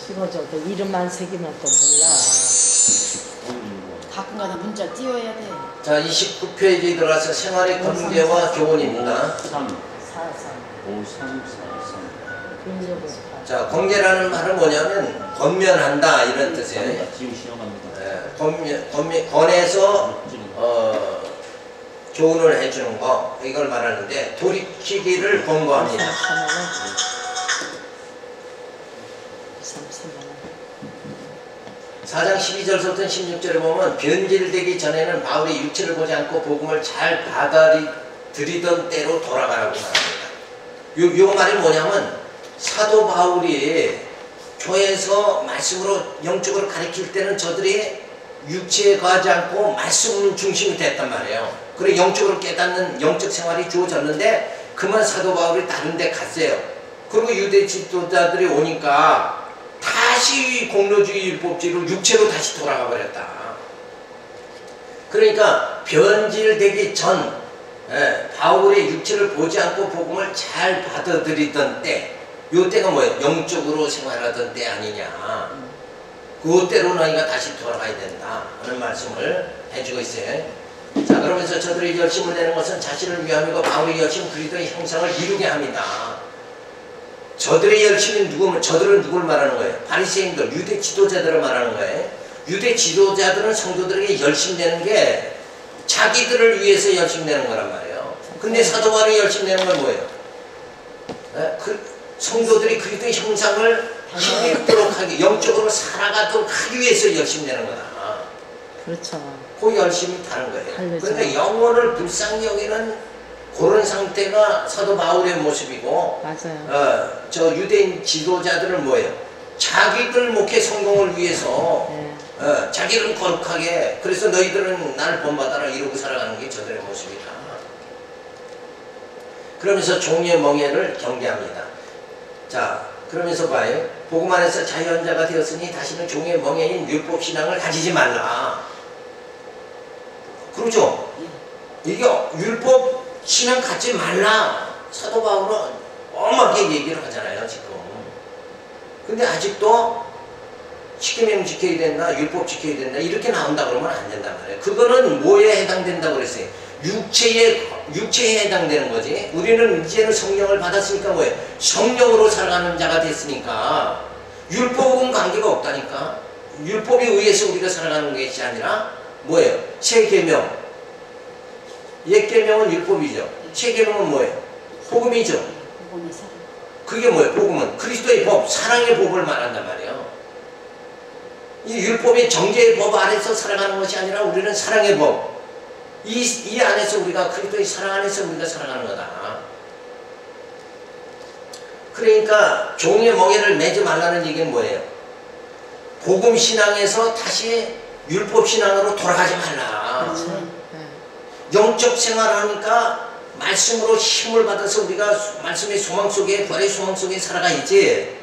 찍어줘도 이름만 새기면 또 몰라. 가끔가다 문자 띄워야 돼. 자, 29페이지에 들어가서 생활의 건계와 교훈입니다. 43. 5343. 자, 건계라는 말은 뭐냐면 건면한다 이런 뜻이에요. 지금 시험합니다. 권해서 교훈을 해주는 거 이걸 말하는데 돌이키기를 권고합니다. 4장 12절부터 16절에 보면 변질되기 전에는 바울이 육체를 보지 않고 복음을 잘 받아들이던 때로 돌아가라고 말합니다. 요 말이 뭐냐면 사도 바울이 교회에서 말씀으로 영적으로 가르칠 때는 저들이 육체에 가지 않고 말씀 중심이 됐단 말이에요. 그리고 영적으로 깨닫는 영적 생활이 주어졌는데 그만 사도 바울이 다른 데 갔어요. 그리고 유대 지도자들이 오니까 다시 공로주의 율법주의로 육체로 다시 돌아가 버렸다. 그러니까 변질되기 전 바울의 육체를 보지 않고 복음을 잘 받아들이던 때, 요 때가 뭐예요? 영적으로 생활하던 때 아니냐. 그 때로 너희가 다시 돌아가야 된다 하는 말씀을 해주고 있어요. 자, 그러면서 저들이 열심을 내는 것은 자신을 위함이고 바울의 열심 그리스도의 형상을 이루게 합니다. 저들의 열심이 저들은 누굴 말하는 거예요? 바리새인들, 유대 지도자들을 말하는 거예요. 유대 지도자들은 성도들에게 열심내는 게 자기들을 위해서 열심내는 거란 말이에요. 근데 사도 바울이 열심내는 건 뭐예요? 성도들이 그리스도의 형상을 하도록 하기, 영적으로 살아가도록 하기 위해서 열심내는 거다. 그렇죠. 그 열심이 다른 거예요. 다르죠. 그러니까 영혼을 불쌍히 여기는 그런 상태가 사도 바울의 모습이고, 맞아요. 저 유대인 지도자들은 뭐예요? 자기들 목회 성공을 위해서 자기들은 거룩하게, 그래서 너희들은 나를 본받아라 이러고 살아가는 게 저들의 모습이다. 그러면서 종의 멍에를 경계합니다. 자, 그러면서 봐요. 복음 안에서 자유한자가 되었으니 다시는 종의 멍에인 율법신앙을 가지지 말라. 그러죠? 이게 율법 신앙 갖지 말라. 사도 바울은 엄하게 얘기를 하잖아요, 지금. 근데 아직도 십계명 지켜야 된다, 율법 지켜야 된다, 이렇게 나온다 그러면 안 된단 말이에요. 그거는 뭐에 해당된다고 그랬어요? 육체에 해당되는 거지. 우리는 이제는 성령을 받았으니까 뭐예요? 성령으로 살아가는 자가 됐으니까 율법은 관계가 없다니까. 율법에 의해서 우리가 살아가는 것이 아니라 뭐예요? 새 계명. 옛 계명은 율법이죠. 새 계명은 뭐예요? 복음이죠. 그게 뭐예요? 복음은 그리스도의 법, 사랑의 법을 말한단 말이에요. 이 율법의 정죄의 법 안에서 살아가는 것이 아니라 우리는 사랑의 법, 이 안에서 우리가 그리스도의 사랑 안에서 우리가 살아가는 거다. 그러니까 종의 멍에를 매지 말라는 얘기는 뭐예요? 복음 신앙에서 다시 율법 신앙으로 돌아가지 말라. 그렇죠. 영적 생활하니까 말씀으로 힘을 받아서 우리가 말씀의 소망 속에, 부활의 소망 속에 살아가야지.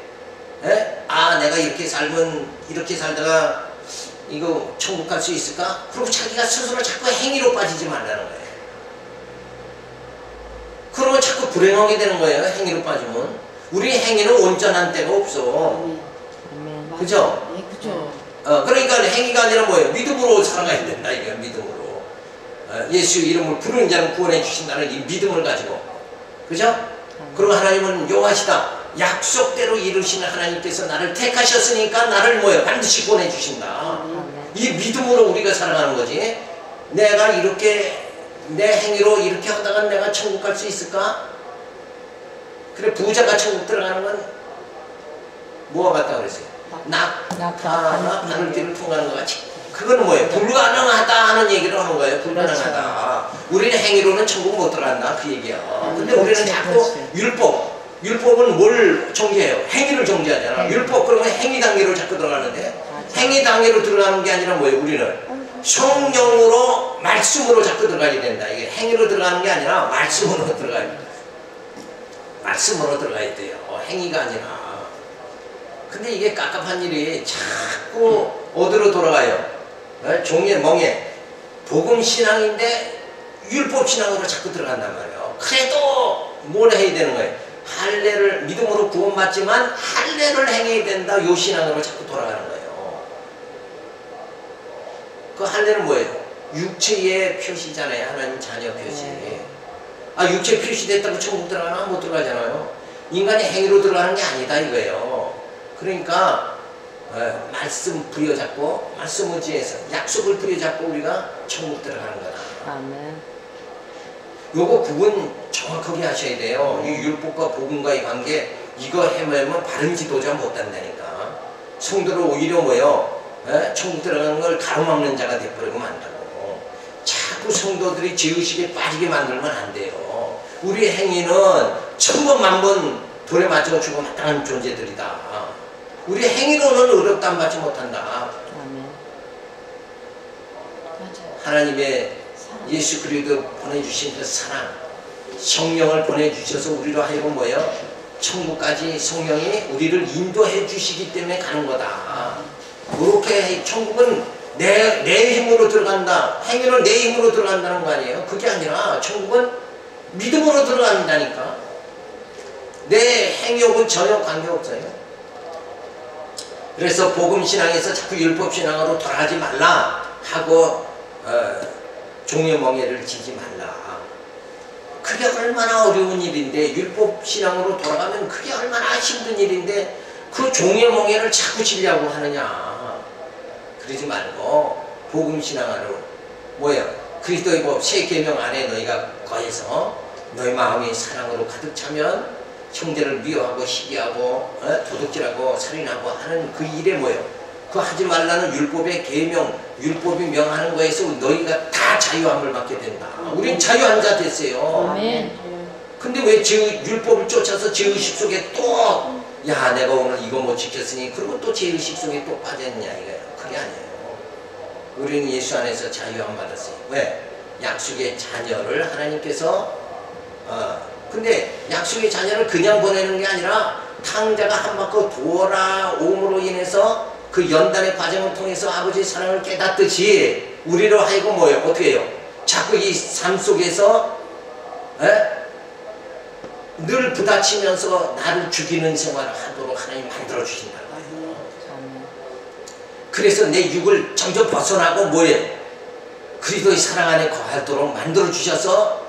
아, 내가 이렇게 살다가 이거 천국 갈 수 있을까? 그리고 자기가 스스로 자꾸 행위로 빠지지 말라는 거예요. 그러면 자꾸 불행하게 되는 거예요. 행위로 빠지면. 우리 행위는 온전한 때가 없어. 그죠? 네, 그죠. 그러니까 행위가 아니라 뭐예요? 믿음으로 살아가야 된다. 이게 믿음으로. 예수 이름을 부르는 자는 구원해 주신다는 이 믿음을 가지고. 그죠? 그리고 하나님은 용하시다. 약속대로 이루시는 하나님께서 나를 택하셨으니까 나를 뭐예요? 반드시 구원해 주신다. 이 믿음으로 우리가 살아가는 거지. 내가 이렇게 내 행위로 이렇게 하다가 내가 천국 갈 수 있을까? 그래, 부자가 천국 들어가는 건 뭐와 같다 그랬어요? 낙타나 바늘길을 통과하는 것 같이. 그거는 뭐예요? 불가능하다 하는 얘기를 하는 거예요. 불가능하다. 우리는 행위로는 천국 못 들어간다 그 얘기야. 근데 우리는 자꾸 율법은 뭘 정죄해요? 행위를 정죄하잖아. 율법 그러면 행위 단계로 자꾸 들어가는데, 행위 단계로 들어가는 게 아니라 뭐예요? 우리는 성령으로 말씀으로 자꾸 들어가야 된다. 이게 행위로 들어가는 게 아니라 말씀으로 들어가야 된다. 말씀으로 들어가야 돼요. 행위가 아니라. 근데 이게 깝깝한 일이 자꾸 어디로 돌아가요? 종의 멍에 복음 신앙인데 율법 신앙으로 자꾸 들어간단 말이에요. 그래도 뭘 해야 되는 거예요? 할례를 믿음으로 구원받지만 할례를 행해야 된다. 요 신앙으로 자꾸 돌아가는 거예요. 그 할례는 뭐예요? 육체의 표시잖아요. 하나님 자녀 표시. 아, 육체 표시됐다고 천국 들어가나? 못 들어가잖아요. 인간의 행위로 들어가는 게 아니다 이거예요. 그러니까 말씀 부여잡고 말씀 의지해서 약속을 부여잡고 우리가 천국 들어가는 거다. 아멘. 요거 구분 정확하게 하셔야 돼요. 이 율법과 복음과의 관계, 이거 헤매면 바른 지도자 못 된다니까. 성도를 오히려 뭐요? 천국 들어가는 걸 가로막는 자가 돼버리고 만다고. 자꾸 성도들이 죄의식에 빠지게 만들면 안 돼요. 우리의 행위는 천번 만번 돌에 맞아 죽어 마땅한 존재들이다. 우리 행위로는 의롭다함 받지 못한다. 아멘. 맞아요. 하나님의 사랑. 예수 그리스도 보내주신 그 사랑, 성령을 보내주셔서 우리로 하여금 뭐예요? 천국까지 성령이 우리를 인도해 주시기 때문에 가는 거다. 그렇게 천국은 내 힘으로 들어간다. 행위는 내 힘으로 들어간다는 거 아니에요? 그게 아니라 천국은 믿음으로 들어간다니까. 내 행위하고 전혀 관계없어요. 그래서 복음신앙에서 자꾸 율법신앙으로 돌아가지 말라 하고 종의 멍에를 지지 말라. 그게 얼마나 어려운 일인데, 율법신앙으로 돌아가면 그게 얼마나 힘든 일인데 그 종의 멍에를 자꾸 지려고 하느냐. 그러지 말고 복음신앙으로 뭐예요? 그리스도의 법 새 계명 안에 너희가 거해서 너희 마음이 사랑으로 가득 차면 형제를 미워하고 시기하고 도둑질하고 살인하고 하는 그 일에 뭐예요? 그 하지 말라는 율법의 계명, 율법이 명하는 거에서 너희가 다 자유함을 받게 된다. 우린 자유한 자 됐어요. 아멘. 근데 왜 율법을 쫓아서 죄의식 속에 또 야 내가 오늘 이거 못 지켰으니 그리고 또 죄의식 속에 또 빠졌냐 이거예요. 그게 아니에요. 우리는 예수 안에서 자유함 받았어요. 왜? 약속의 자녀를 하나님께서 근데 약속의 자녀를 그냥 보내는 게 아니라 탕자가 한 바퀴 돌아옴으로 인해서 그 연단의 과정을 통해서 아버지의 사랑을 깨닫듯이 우리로 하여금 뭐예요? 어떻게 해요? 자꾸 이 삶 속에서 늘 부딪히면서 나를 죽이는 생활을 하도록 하나님 만들어 주신다는 거예요. 아멘. 그래서 내 육을 점점 벗어나고 뭐예요? 그리스도의 사랑 안에 거하도록 만들어 주셔서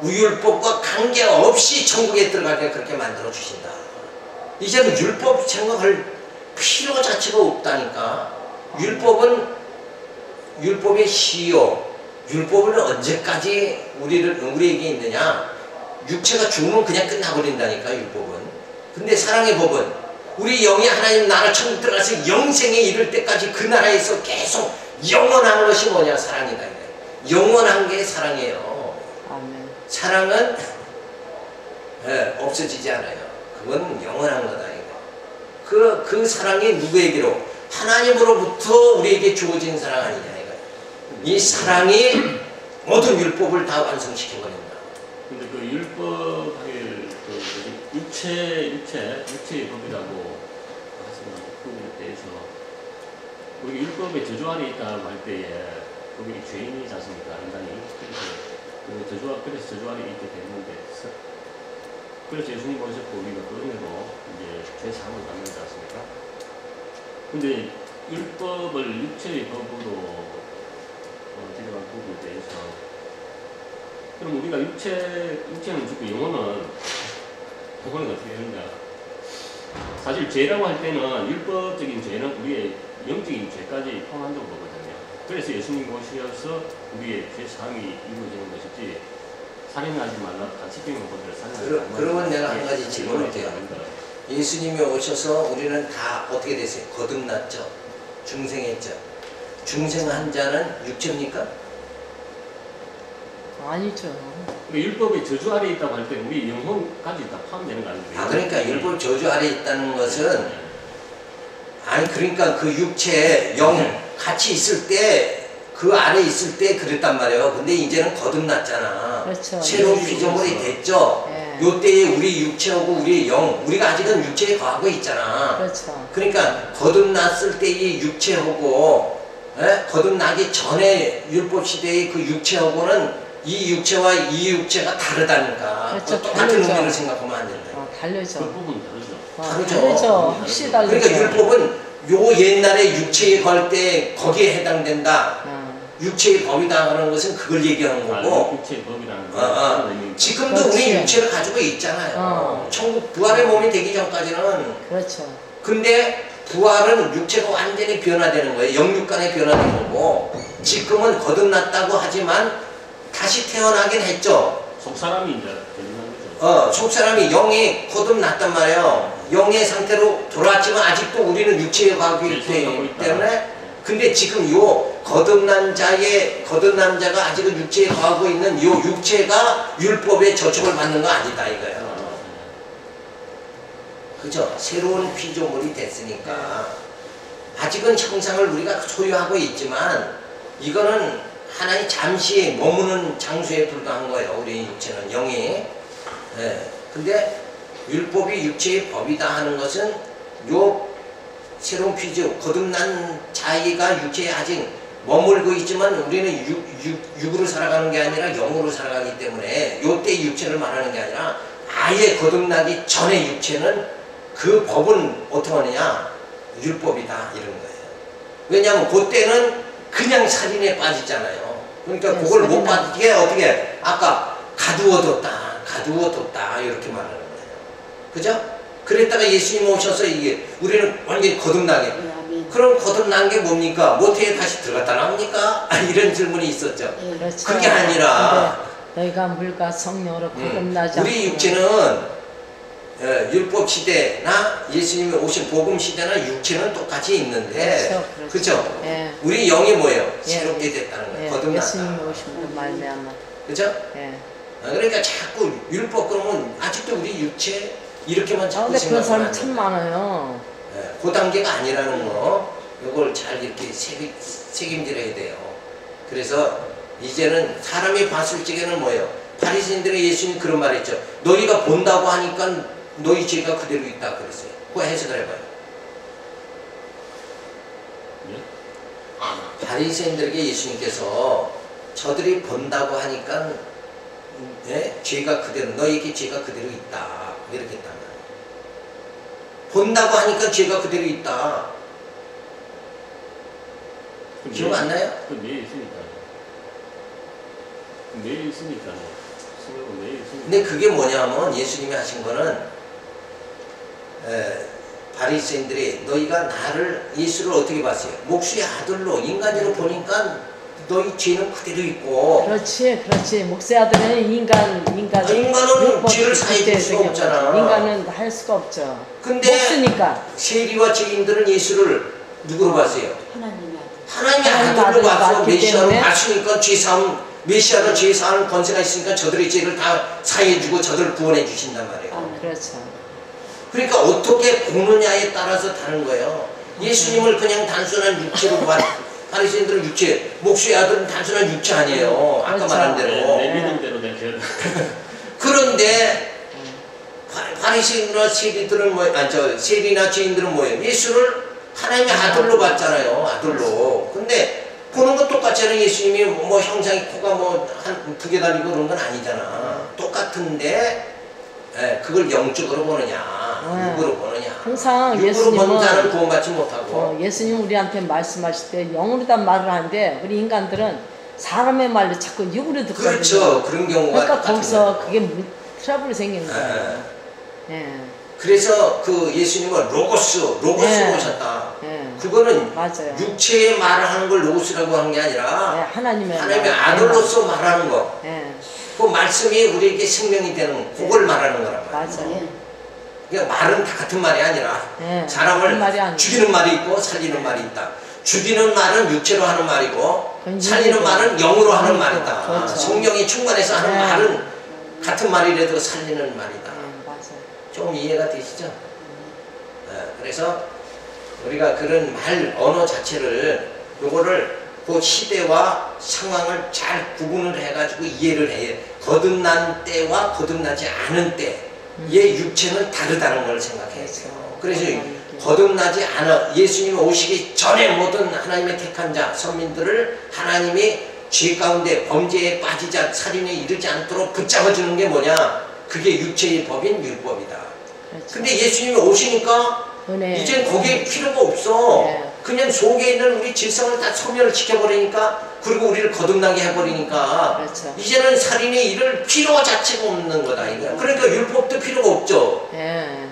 우율법과 관계없이 천국에 들어가게 그렇게 만들어 주신다. 이제는 율법 생각할 필요 자체가 없다니까. 율법의 시효, 율법은 언제까지 우리에게 있느냐? 육체가 죽으면 그냥 끝나버린다니까 율법은. 근데 사랑의 법은 우리 영이 하나님 나라 천국 들어가서 영생에 이를 때까지 그 나라에서 계속 영원한 것이 뭐냐? 사랑이다. 영원한 게 사랑이에요. 아멘. 사랑은 없어지지 않아요. 그건 영원한 거다. 이거. 그 사랑이 누구에게로? 하나님으로부터 우리에게 주어진 사랑 아니냐 이거. 이 사랑이 모든 율법을 다 완성시켜 버린다. 근데 그 율법의 육체의 법이라고 하시는 부분에 대해서 우리 율법의 저주 아래 있다고 할 때에 거기 죄인이지 않습니까? 인간이. 그래서 저주 아래 있게 됐는데 그래서 예수님 오셨고 우리가 그 은혜로 이제 죄 사함을 받는지 않습니까? 근데 율법을 육체의 법으로 들어간 부분에 대해서 그럼 우리가 육체는 죽고 영혼은 어떻게 되느냐? 사실 죄라고 할 때는 율법적인 죄는 우리의 영적인 죄까지 포함한다고 보거든요. 그래서 예수님이 오셔서 우리의 죄 사함이 이루어지는 것이지 살인하지 말라, 가치병을 보더라 살인하지 말라. 그러면 내가 한 가지 질문할게요. 예수님이 오셔서 우리는 다 어떻게 됐어요? 거듭났죠. 중생했죠. 중생한 자는 육체입니까? 아니죠. 율법의 저주 아래 있다고 할 때 우리 영혼까지 다 포함되는 거 아닙니까? 그러니까 율법 저주 아래 있다는 것은 그러니까 그 육체, 영 같이 있을 때 그 아래 있을 때 그랬단 말이에요. 근데 이제는 거듭났잖아. 그렇죠. 새로운 피조물이 됐죠. 예. 요때에 우리 육체하고 우리 영, 우리가 아직은 육체에 거하고 있잖아. 그렇죠. 그러니까 거듭났을 때 이 육체하고 거듭나기 전에 율법 시대의 그 육체하고는 이 육체와 이 육체가 다르다니까. 그렇죠. 똑같은 다르죠. 의미를 생각하면 안 된다. 달려져. 그 부분 다르죠. 다르죠. 달려져. 확실히 달려져. 그러니까 율법은 요 옛날에 육체에 걸 때 거기에 해당된다. 육체의 법이다 하는 것은 그걸 얘기하는 거고 육체의 법이라는 거. 지금도 그렇지. 우리 육체를 가지고 있잖아요. 천국 부활의 몸이 되기 전까지는. 그렇죠. 근데 부활은 육체가 완전히 변화되는 거예요. 영육간에 변화되는 거고 지금은 거듭났다고 하지만 다시 태어나긴 했죠. 속사람이 이제 되는 거죠. 속사람이 영이 거듭났단 말이에요. 영의 상태로 돌아왔지만 아직도 우리는 육체에 가고 있기 때문에 근데 지금 요 거듭난 자가 아직은 육체에 거하고 있는 요 육체가 율법의 저촉을 받는 거 아니다 이거예요. 그죠? 새로운 피조물이 됐으니까 아직은 형상을 우리가 소유하고 있지만 이거는 하나의 잠시 머무는 장소에 불과한 거예요. 우리 육체는 영이. 근데 율법이 육체의 법이다 하는 것은 요 새로운 피조 거듭난 자기가 육체에 아직 머물고 있지만 우리는 육으로 살아가는 게 아니라 영으로 살아가기 때문에 요때 육체를 말하는 게 아니라 아예 거듭나기 전에 육체는 그 법은 어떻게 하느냐 율법이다 이런 거예요. 왜냐하면 그때는 그냥 살인에 빠지잖아요. 그러니까 그걸 못 빠지게 어떻게 아까 가두어뒀다 이렇게 말하는 거예요. 그죠? 그랬다가 예수님 오셔서 이게 우리는 완전히 거듭나게. 그럼 거듭난 게 뭡니까? 모태에 다시 들어갔다 나옵니까? 이런 질문이 있었죠. 그렇죠. 그게 아니라 너희가 물과 성령으로 거듭나지 않고 우리 육체는 율법 시대나 예수님이 오신 복음 시대나 육체는 똑같이 있는데 그렇죠? 예. 우리 영이 뭐예요? 새롭게 됐다는 거예요. 예. 거듭났다. 예수님이 오신 그 말미암아. 그렇죠? 예. 그러니까 자꾸 율법 그러면 아직도 우리 육체 이렇게만 자꾸 근데 그런 사람 생각하면 참 많아요. 그 단계가 아니라는 거 이걸 잘 이렇게 책임질어야 돼요. 그래서 이제는 사람이 봤을 적에는 뭐예요? 바리새인들이 예수님 그런 말 했죠. 너희가 본다고 하니까 너희 죄가 그대로 있다 그랬어요. 그거 해석을 해봐요. 바리새인들에게 예수님께서 저들이 본다고 하니까 죄가 그대로 너희에게 죄가 그대로 있다 이렇게 했단 말이에요. 본다고 하니까 죄가 그대로 있다. 기억 안 나요? 그 내일 있으니까. 내일 있으니까. 내일 있으니까. 근데 그게 뭐냐면 예수님이 하신 거는 바리새인들이 너희가 나를 예수를 어떻게 봤어요? 목수의 아들로 인간으로 보니까 너희 죄는 그대로 있고. 그렇지. 목사의 아들은 인간은 죄를 사해 줄 수가 없잖아. 인간은 할 수가 없죠. 근데 목수니까. 세리와 죄인들은 예수를 누구로 봤어요? 하나님의 하나님 아들로 아들로 봐서 봤기 메시아로 때문에 봤으니까 메시아로 죄 사하는 권세가 있으니까 저들의 죄를 다 사해주고 저들을 구원해 주신단 말이에요. 그렇죠. 그러니까 어떻게 보느냐에 따라서 다른 거예요. 예수님을 그냥 단순한 육체로 바리새인들은 육체, 목수의 아들은 단순한 육체 아니에요. 아까 그렇죠. 말한 대로. 내 믿음대로 내 죄를. 그런데 바리새인이나 세리들은 세리나 죄인들은 뭐예요? 예수를 하나님의 아들로 봤잖아요. 아들로. 근데 보는 건 똑같잖아요. 예수님이 뭐 형상이 코가 뭐 한 두 개 달리고 그런 건 아니잖아. 똑같은데 그걸 영적으로 보느냐, 육으로 보느냐. 항상 육으로 본 자는 예수님은 구원받지 못하고. 예수님 우리한테 말씀하실 때 영으로다 말을 하는데 우리 인간들은 사람의 말로 자꾸 육으로 듣거든요. 그렇죠. 그런 경우가 그러니까 거기서 같은 그게 트러블이 생기는 거예요. 예. 그래서 그 예수님은 로고스로 오셨다. 그거는 맞아요. 육체의 말을 하는 걸 로고스라고 하는 게 아니라 하나님의 아들로서 말하는 거. 예. 그 말씀이 우리에게 생명이 되는 그걸 말하는 거란 말이에요. 맞아요. 그러니까 말은 다 같은 말이 아니라 같은 사람을 말이 아니에요. 죽이는 말이 있고 살리는 말이 있다. 죽이는 말은 육체로 하는 말이고 그건 살리는 육이고. 말은 영으로 하는 말이다. 그렇죠. 성령이 충만해서 하는 말은 같은 말이라도 살리는 말이다. 맞아요. 좀 이해가 되시죠? 그래서 우리가 그런 말 언어 자체를 요거를 그 시대와 상황을 잘 구분을 해가지고 이해를 해요. 거듭난 때와 거듭나지 않은 때의 육체는 다르다는 걸 생각해야 돼요. 그래서 거듭나지 않아 예수님이 오시기 전에 모든 하나님의 택한 자 선민들을 하나님이 죄 가운데 범죄에 빠지지 살인에 이르지 않도록 붙잡아주는 게 뭐냐? 그게 육체의 법인 율법이다. 그렇죠. 근데 예수님이 오시니까 은혜. 이젠 거기에 필요가 없어. 네. 그냥 속에 있는 우리 질성을 다 소멸시켜버리니까, 그리고 우리를 거듭나게 해버리니까, 그렇죠. 이제는 살인의 일을 필요 자체가 없는 거다 이거야. 그러니까 율법도 필요가 없죠. 예.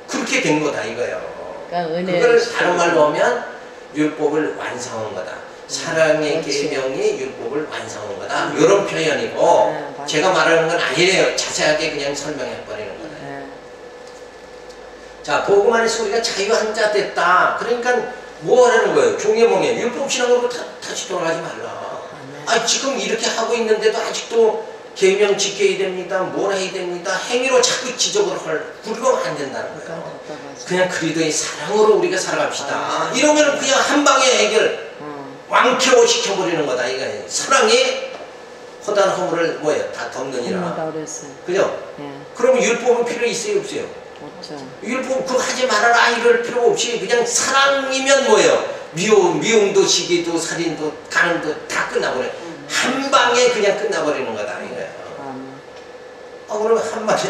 그렇게 된 거다 이거예요. 그러니까 은혜. 그걸 다른 말로 하면 율법을 완성한 거다. 사랑의 그렇지. 계명이 율법을 완성한 거다. 이런 표현이고, 네, 맞아요. 제가 말하는 건 아니래요. 자세하게 그냥 설명해 버리는 거다. 예. 자, 복음 안에서 우리가 자유한 자 됐다. 그러니까 뭐 하는 거예요? 종려봉에 율법 신앙으로 다시 돌아가지 말라. 아, 지금 이렇게 하고 있는데도 아직도 계명 지켜야 됩니다. 뭘 해야 됩니다. 행위로 자꾸 지적을 부르면 안 된다는 거예요. 답답하죠. 그냥 그리스도의 사랑으로 우리가 살아갑시다. 이러면 그냥 한 방에 해결, 왕쾌호 시켜버리는 거다. 이거 사랑이 허다한 허물을 뭐예요? 다 덮느니라. 힘들다 그랬어요. 그죠? 예. 그러면 율법은 필요 있어요, 없어요? 없죠. 율법 그거 하지 말아라 이럴 필요가 없이 그냥 사랑이면 뭐예요? 미움도 시기도 살인도 간음도 다 끝나버려. 한 방에 그냥 끝나버리는 거다 이거예요. 그러면 한 방에,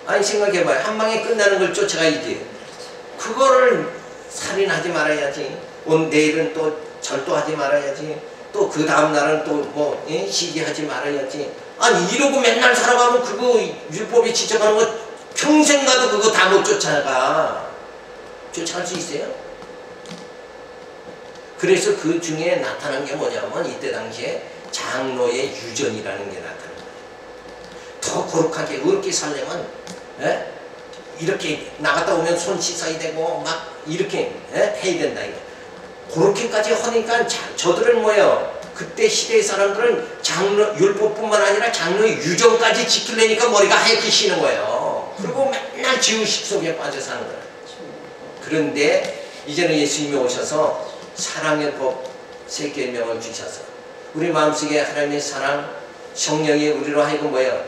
아니 생각해봐요. 한 방에 끝나는 걸 쫓아가야지. 그거를 살인하지 말아야지. 내일은 또 절도하지 말아야지. 또 그 다음날은 또 뭐 시기하지 말아야지. 아니 이러고 맨날 살아가면 그거 율법이 지적하는 거 평생 가도 그거 다 못 쫓아가. 쫓아갈 수 있어요? 그래서 그 중에 나타난 게 뭐냐면 이때 당시에 장로의 유전이라는 게 나타난 거예요. 더 거룩하게 의롭게 살려면 이렇게 나갔다 오면 손 씻어야 되고 막 이렇게 해야 된다 이거. 그렇게까지 하니까 저들은 뭐예요? 그때 시대의 사람들은 장로 율법뿐만 아니라 장로의 유전까지 지키려니까 머리가 하얗게 쉬는 거예요. 그리고 맨날 지우식 속에 빠져 사는 거예요. 그런데 이제는 예수님이 오셔서 사랑의 법 세 계명을 주셔서 우리 마음속에 하나님의 사랑, 성령이 우리로 하여금 뭐예요?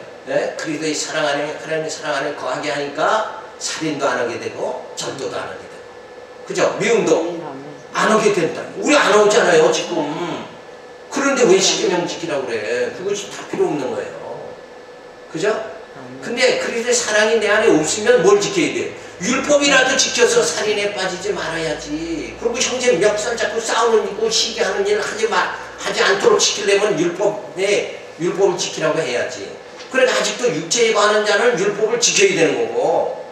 그리스도의 사랑 안에, 하나님의 사랑 안에 거하게 하니까 살인도 안 하게 되고 절도도 안 하게 되고, 그죠? 미움도 안 하게 된다. 우리 안 하잖아요 지금. 그런데 왜 십계명 지키라고 그래? 그것이 다 필요 없는 거예요. 그죠? 근데 그리스도의 사랑이 내 안에 없으면 뭘 지켜야 돼? 율법이라도 지켜서 살인에 빠지지 말아야지. 그리고 형제 멱살 잡고 싸우는 거 시기하는 일 하지 않도록 지키려면 율법을 지키라고 해야지. 그러니까 아직도 육체에 관한 자는 율법을 지켜야 되는 거고,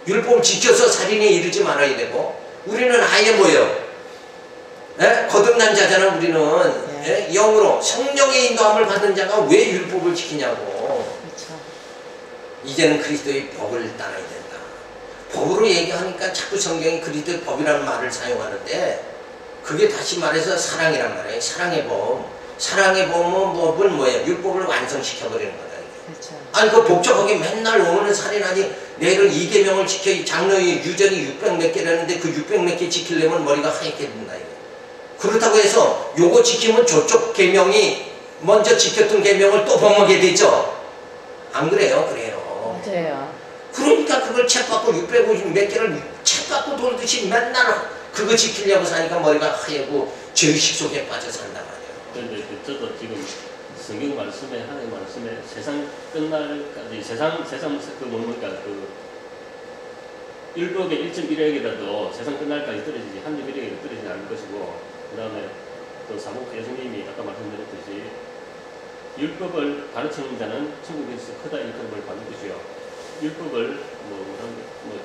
율법을 지켜서 살인에 이르지 말아야 되고, 우리는 아예 뭐예요? 거듭난 자잖아. 우리는 영으로 성령의 인도함을 받는 자가 왜 율법을 지키냐고. 그렇죠. 이제는 그리스도의 법을 따라야 된다. 법으로 얘기하니까 자꾸 성경이 그리스도의 법이라는 말을 사용하는데, 그게 다시 말해서 사랑이란 말이에요. 사랑의 법. 사랑의 법은 뭐예요? 율법을 완성시켜버리는 거다. 그렇죠. 아니 그 복잡하게 맨날 오늘은 살인하지, 내일은 이 계명을 지켜. 장로의 유전이 600 몇 개라는데 그 600 몇 개 지키려면 머리가 하얗게 된다. 그렇다고 해서 요거 지키면 저쪽 계명이 먼저 지켰던 계명을 또 범하게 되죠. 안 그래요? 그래요. 맞아요. 그러니까 그걸 책받고 650 몇 개를 책받고 돌듯이 맨날 그거 지키려고 사니까 머리가 하얘고 죄의식 속에 빠져 산단 말이에요. 그런데 저도 지금 성경 말씀에, 하나님 말씀에 세상 끝날까지, 세상 그 뭡니까, 그 율법의 1.1핵이라도 세상 끝날까지 떨어지지, 한 점 1핵이 떨어지지 않을 것이고, 그 다음에 또 사복 예수님이 아까 말씀드렸듯이 율법을 가르치는 자는 천국에서 크다 이렇게 받을 것이요. 율법을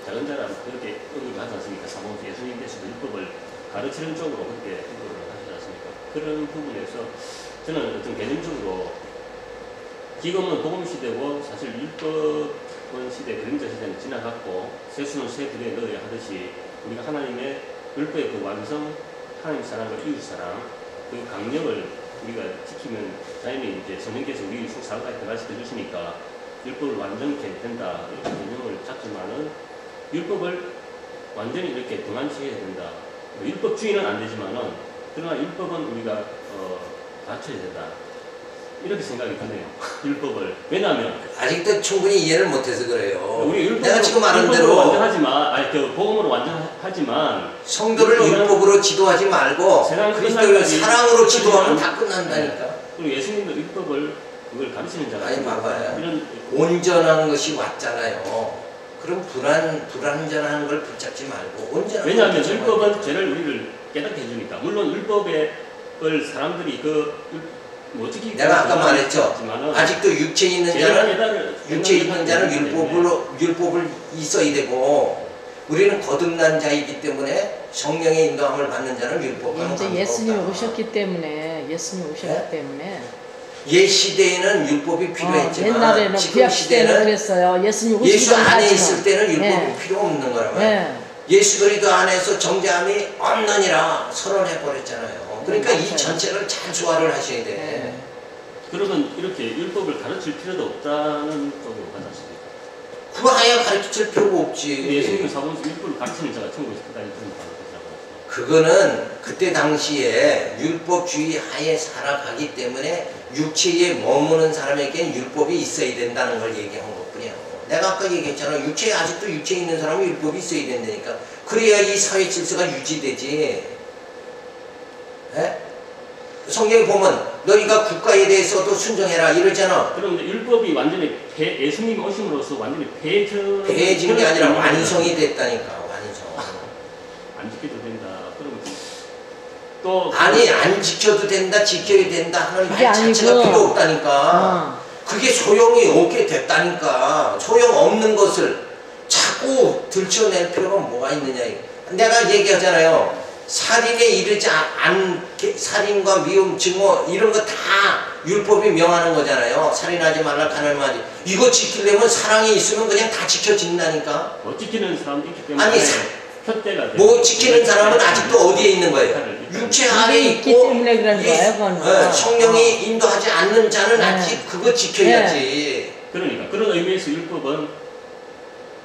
작은 자라 그렇게 언급을 하지 않습니까? 사복 예수님께서도 율법을 가르치는 쪽으로 그렇게 언급을 하시지 않습니까? 그런 부분에서 저는 어떤 개념적으로 지금은 복음 시대고 사실 율법은 시대, 그림자 시대는 지나갔고 세수는 새 부대에 넣어야 하듯이 우리가 하나님의 율법의 그 완성, 하나님 사랑과 이웃 사랑, 그 강령을 우리가 지키면 당연히 이제 성령께서 우리 살아가게 변화시켜 주시니까 율법을 완전케 된다 이렇게 개념을 잡지만은 율법을 완전히 이렇게 등한시해야 된다. 율법주의는 안 되지만은 그러나 율법은 우리가 갖춰야 된다. 이렇게 생각이 드네요. 율법을. 왜냐하면 아직도 충분히 이해를 못해서 그래요. 우리 내가 지금 말한 대로 완전하지만, 복음으로 완전하지만 성도를 율법으로 지도하지 말고 그리스도를 사랑으로 지도하면 다 끝난다니까. 그리고 예수님도 율법을 그걸 가르치는 자가 아니 봐봐요. 이런 온전한 것이 왔잖아요. 그럼 불완전한 걸 붙잡지 말고 온전한. 왜냐하면 율법은 죄를 우리를 깨닫게 해주니까. 물론 율법을 사람들이 뭐 어떻게 내가 아까 말했죠. 아직도 육체 있는 자는 율법을 있어야 되고, 우리는 거듭난 자이기 때문에 성령의 인도함을 받는 자는 율법과는 이제 관계가 예수님이 없다. 오셨기 때문에 네? 때문에 옛 시대에는 율법이 필요했지만 옛날에는 지금 구약 시대는 시대는 그랬어요. 예수님 오시기 예수 안에 전까지는. 있을 때는 율법이 네. 필요 없는 거란 말이에요. 네. 예수 그리스도 안에서 정죄함이 없느니라 선언해 버렸잖아요. 그러니까 이 맞아요. 전체를 잘 소화를 하셔야 돼. 네. 그러면 이렇게 율법을 가르칠 필요도 없다는 쪽으로 가지 않습니까? 그 아예 가르칠 필요가 없지. 예수님은 사본에서 율법을 가르치는 자가 천국에 있다는 그런 말을 하더라고요. 그거는 그때 당시에 율법주의 하에 살아가기 때문에 육체에 머무는 사람에게는 율법이 있어야 된다는 걸 얘기한 것뿐이야. 내가 아까 얘기했잖아. 아직도 육체에 있는 사람은 율법이 있어야 된다니까. 그래야 이 사회 질서가 유지되지. 에? 성경에 보면 너희가 국가에 대해서도 순종해라 이러잖아. 그럼 율법이 완전히 예수님이 오심으로써 완전히 배해진 게 아니라 완성이 됐다니까. 완성. 안 지켜도 된다. 그러면 또 아니 안 지켜도 된다, 지켜야 된다 하는 말 그게 자체가 아니고, 필요 없다니까. 그게 소용이 없게 됐다니까. 소용없는 것을 자꾸 들춰낼 필요가 뭐가 있느냐. 내가 얘기하잖아요. 살인에 이르지 살인과 미움, 증오 이런 거 다 율법이 명하는 거잖아요. 살인하지 말라, 가늠하지. 이거 지키려면 사랑이 있으면 그냥 다 지켜진다니까. 못 지키는 사람도 있기 때문에 아니 푯대가 못 지키는 사람은 아직도 어디에 있는 거예요? 육체 안에 있기 있고 때문에 그런 거예요, 그건. 성령이 인도하지 않는 자는 아직 그거 지켜야지. 그러니까 그런 의미에서 율법은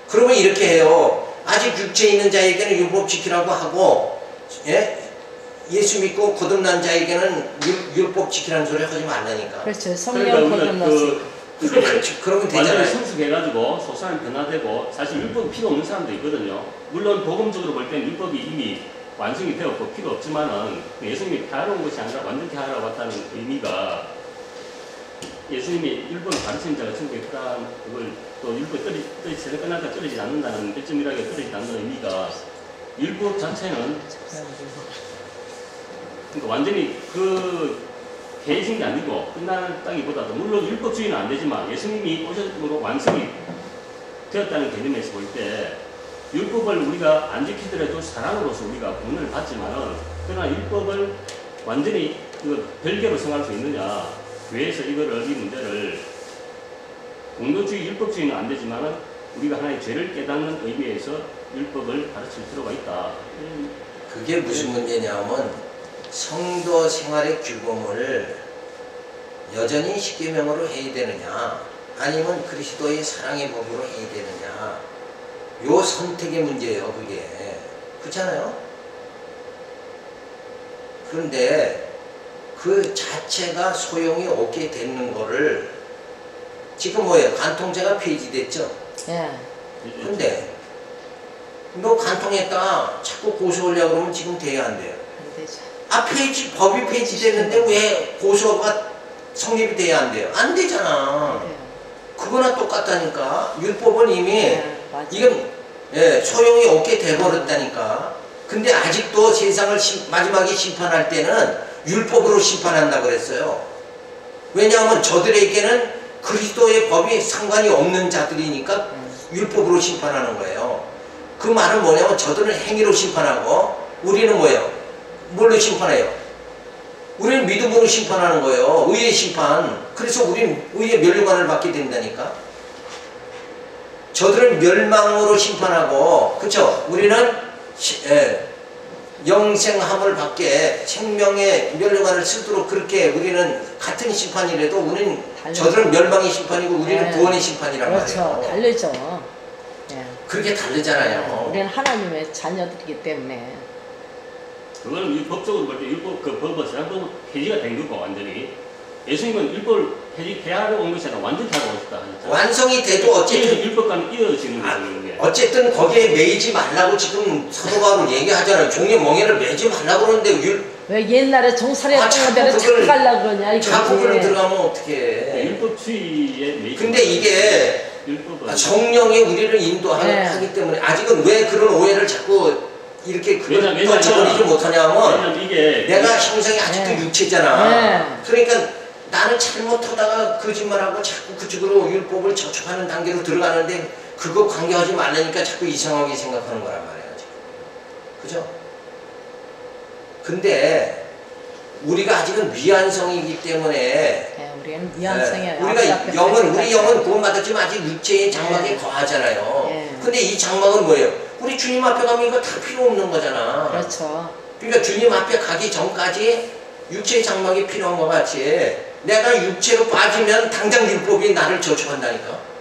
그러면 이렇게 해요. 아직 육체에 있는 자에게는 율법 지키라고 하고, 예수 믿고 거듭난 자에게는 율법 지키라는 소리 하지 말라니까. 그렇죠. 그러니까 성령 우리가 거듭났어요. 그러면 완전히 되잖아요. 성숙해가지고 소사는 변화되고 사실 율법이 필요 없는 사람도 있거든요. 물론 복음적으로 볼 때는 율법이 이미 완성이 되었고 필요 없지만은 예수님이 하러 온 것이 아니라 완전히 하러 왔다는 의미가 예수님이 율법을 가르치는 자가 천국에 있다. 그걸 또 율법 세상 끝날까 떨어지지 않는다는 일점이라게 떨어지지 않는 의미가 율법 자체는 그러니까 완전히 개의신 게 아니고 끝났다기보다도 물론 율법주의는 안 되지만 예수님이 오셔서 완성이 되었다는 개념에서 볼 때 율법을 우리가 안 지키더라도 사랑으로서 우리가 구원을 받지만은 그러나 율법을 완전히 별개로 생각할 수 있느냐, 교회에서 이 문제를 공동주의, 율법주의는 안 되지만은 우리가 하나의 죄를 깨닫는 의미에서 율법을 가르칠 필요가 있다. 그게 무슨 문제냐면 성도 생활의 규범을 여전히 십계명으로 해야 되느냐, 아니면 그리스도의 사랑의 법으로 해야 되느냐, 요 선택의 문제예요. 그게 그렇잖아요. 그런데 그 자체가 소용이 없게 되는 거를 지금 뭐예요? 간통죄가 폐지됐죠. 근데 너 간통했다 자꾸 고소하려고 그러면 지금 돼야 안 돼요? 안 되죠. 법이 폐지됐는데 왜 고소가 성립이 돼야 안 돼요? 안 되잖아. 그거나 똑같다니까. 율법은 이미 이건 소용이 없게 돼버렸다니까. 근데 아직도 세상을 마지막에 심판할 때는 율법으로 심판한다 그랬어요. 왜냐하면 저들에게는 그리스도의 법이 상관이 없는 자들이니까 율법으로 심판하는 거예요. 그 말은 뭐냐면 저들은 행위로 심판하고 우리는 뭐예요? 뭘로 심판해요? 우리는 믿음으로 심판하는 거예요. 의의 심판. 그래서 우리는 의의 멸류관을 받게 된다니까. 저들은 멸망으로 심판하고, 그쵸? 우리는 영생함을 받게 생명의 멸류관을 쓰도록 그렇게 우리는 같은 심판이라도 우리는 저들은 멸망의 심판이고 우리는 구원의 심판이란 그렇죠. 말이에요. 다르죠. 그렇게 다르잖아요. 우리는 하나님의 자녀들이기 때문에. 그거는 이 법적으로 볼 때 율법 그 법은 세상법은 폐지가 된 거고 완전히 예수님은 율법을 폐하러 온 것이 아니라 완전히 하러 오셨다 하셨잖아요. 완성이 돼도 어쨌든 율법과는 이어지는 거예요. 어쨌든 거기에 매이지 말라고 지금 사도 바울은 얘기하잖아요. 종의 멍에를 매지 말라고 그러는데 왜 옛날에 종살이했던 대로 자꾸 가려고 그러냐 이거지. 자꾸 그걸 들어가면 어떡해. 율법주의에 매이지 근데 이게 율법은 성령이 우리를 인도하기 네. 때문에 아직은 왜 그런 오해를 자꾸 이렇게 그걸 왜냐면- 떨쳐버리지 못하냐면 왜냐면 이게 내가 형성이 아직도 네. 육체잖아. 네. 그러니까 나는 잘못하다가 거짓말하고 자꾸 그쪽으로 율법을 저촉하는 단계로 들어가는데 그거 관계하지 말라니까 자꾸 이상하게 생각하는 거란 말이야 지금. 그죠? 근데 우리가 아직은 미완성이기 때문에 네, 우리는 미완성이에요. 우리가 영은 우리 영은 구원받았지만 아직 육체의 장막에 네. 거하잖아요. 네. 근데 이 장막은 뭐예요? 우리 주님 앞에 가면 이거 다 필요 없는 거잖아. 그렇죠. 그러니까 주님 앞에 가기 전까지 육체의 장막이 필요한 것 같이 내가 육체로 빠지면 당장 율법이 나를 저촉한다니까.